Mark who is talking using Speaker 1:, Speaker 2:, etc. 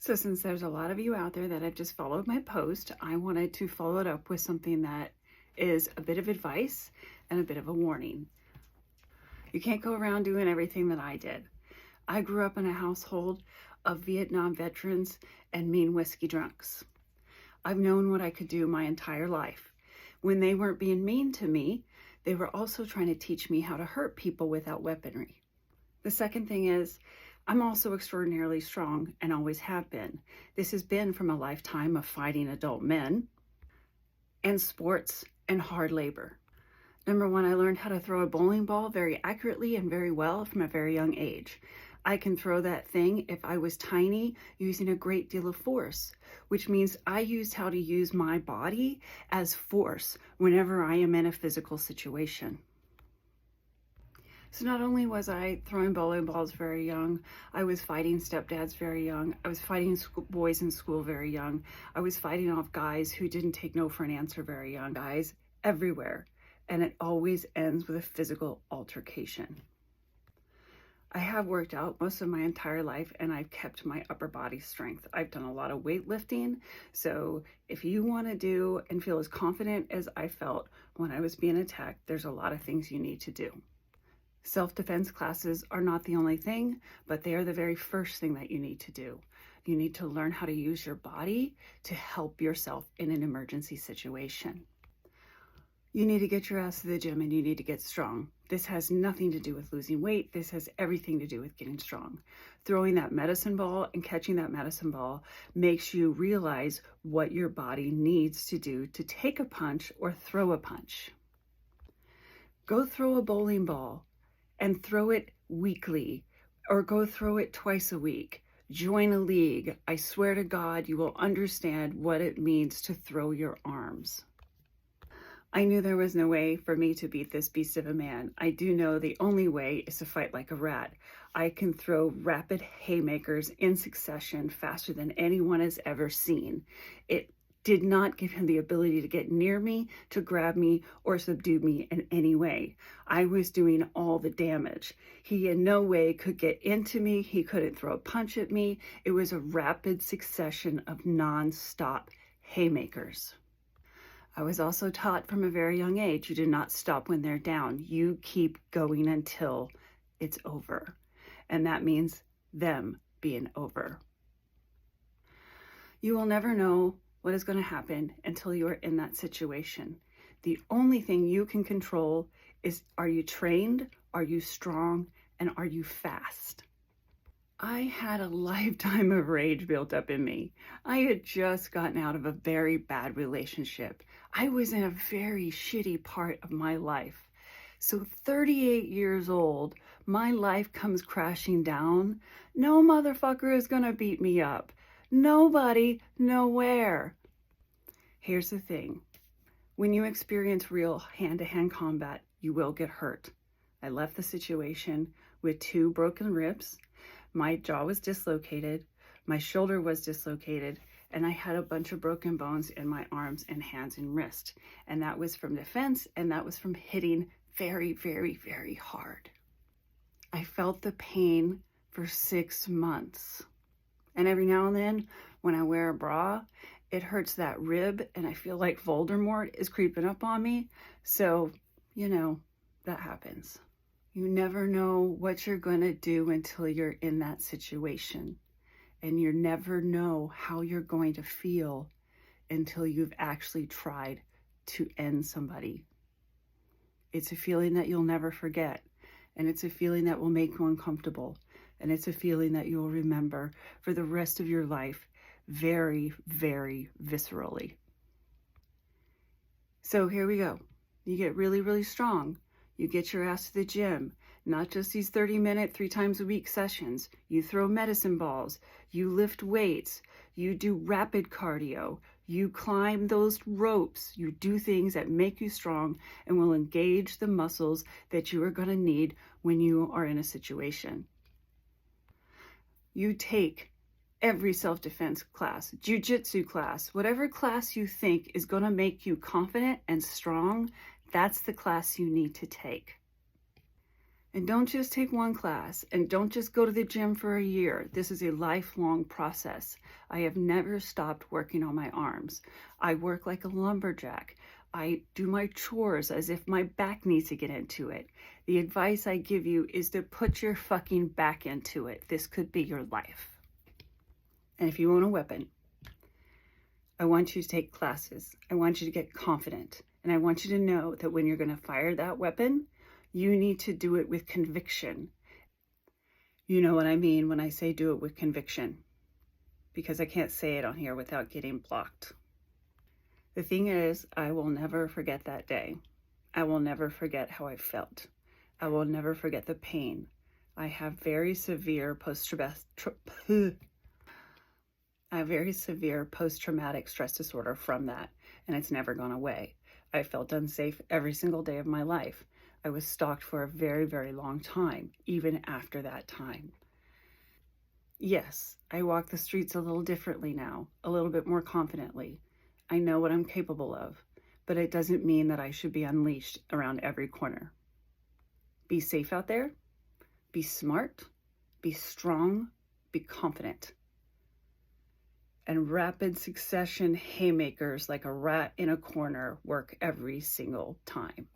Speaker 1: So since there's a lot of you out there that have just followed my post, I wanted to follow it up with something that is a bit of advice and a bit of a warning. You can't go around doing everything that I did. I grew up in a household of Vietnam veterans and mean whiskey drunks. I've known what I could do my entire life. When they weren't being mean to me, they were also trying to teach me how to hurt people without weaponry. The second thing is, I'm also extraordinarily strong and always have been. This has been from a lifetime of fighting adult men and sports and hard labor. Number one, I learned how to throw a bowling ball very accurately and very well from a very young age. I can throw that thing if I was tiny using a great deal of force, which means I used how to use my body as force whenever I am in a physical situation. So not only was I throwing bowling balls very young, I was fighting stepdads very young. I was fighting boys in school very young. I was fighting off guys who didn't take no for an answer very young. Guys everywhere. And it always ends with a physical altercation. I have worked out most of my entire life and I've kept my upper body strength. I've done a lot of weightlifting. So if you want to do and feel as confident as I felt when I was being attacked, there's a lot of things you need to do. Self-defense classes are not the only thing, but they are the very first thing that you need to do. You need to learn how to use your body to help yourself in an emergency situation. You need to get your ass to the gym and you need to get strong. This has nothing to do with losing weight. This has everything to do with getting strong. Throwing that medicine ball and catching that medicine ball makes you realize what your body needs to do to take a punch or throw a punch. Go throw a bowling ball and throw it weekly, or go throw it twice a week. Join a league. I swear to God, you will understand what it means to throw your arms. I knew there was no way for me to beat this beast of a man. I do know the only way is to fight like a rat. I can throw rapid haymakers in succession faster than anyone has ever seen. It did not give him the ability to get near me, to grab me, or subdue me in any way. I was doing all the damage. He in no way could get into me. He couldn't throw a punch at me. It was a rapid succession of non-stop haymakers. I was also taught from a very young age, you do not stop when they're down. You keep going until it's over. And that means them being over. You will never know what is going to happen until you are in that situation. The only thing you can control is, are you trained, are you strong, and are you fast? I had a lifetime of rage built up in me. I had just gotten out of a very bad relationship. I was in a very shitty part of my life. So 38 years old, my life comes crashing down. No motherfucker is gonna beat me up. Nobody, nowhere. Here's the thing. When you experience real hand-to-hand combat, you will get hurt. I left the situation with 2 broken ribs. My jaw was dislocated. My shoulder was dislocated. And I had a bunch of broken bones in my arms and hands and wrist. And that was from defense, and that was from hitting very, very, very hard. I felt the pain for 6 months. And every now and then, when I wear a bra, it hurts that rib, and I feel like Voldemort is creeping up on me. So, you know, that happens. You never know what you're going to do until you're in that situation. And you never know how you're going to feel until you've actually tried to end somebody. It's a feeling that you'll never forget. And it's a feeling that will make you uncomfortable. And it's a feeling that you'll remember for the rest of your life very, very viscerally. So here we go. You get really, really strong. You get your ass to the gym. Not just these 30-minute, 3 times a week sessions. You throw medicine balls. You lift weights. You do rapid cardio. You climb those ropes. You do things that make you strong and will engage the muscles that you are going to need when you are in a situation. You take every self-defense class, jiu-jitsu class, whatever class you think is going to make you confident and strong, that's the class you need to take. And don't just take one class, and don't just go to the gym for a year. This is a lifelong process. I have never stopped working on my arms. I work like a lumberjack. I do my chores as if my back needs to get into it. The advice I give you is to put your fucking back into it. This could be your life. And if you own a weapon, I want you to take classes. I want you to get confident. And I want you to know that when you're going to fire that weapon, you need to do it with conviction. You know what I mean when I say do it with conviction, because I can't say it on here without getting blocked. The thing is, I will never forget that day. I will never forget how I felt. I will never forget the pain. I have very severe post-traumatic stress disorder from that, and it's never gone away. I felt unsafe every single day of my life. I was stalked for a very, very long time, even after that time. Yes, I walk the streets a little differently now, a little bit more confidently. I know what I'm capable of, but it doesn't mean that I should be unleashed around every corner. Be safe out there, be smart, be strong, be confident. And rapid succession haymakers like a rat in a corner work every single time.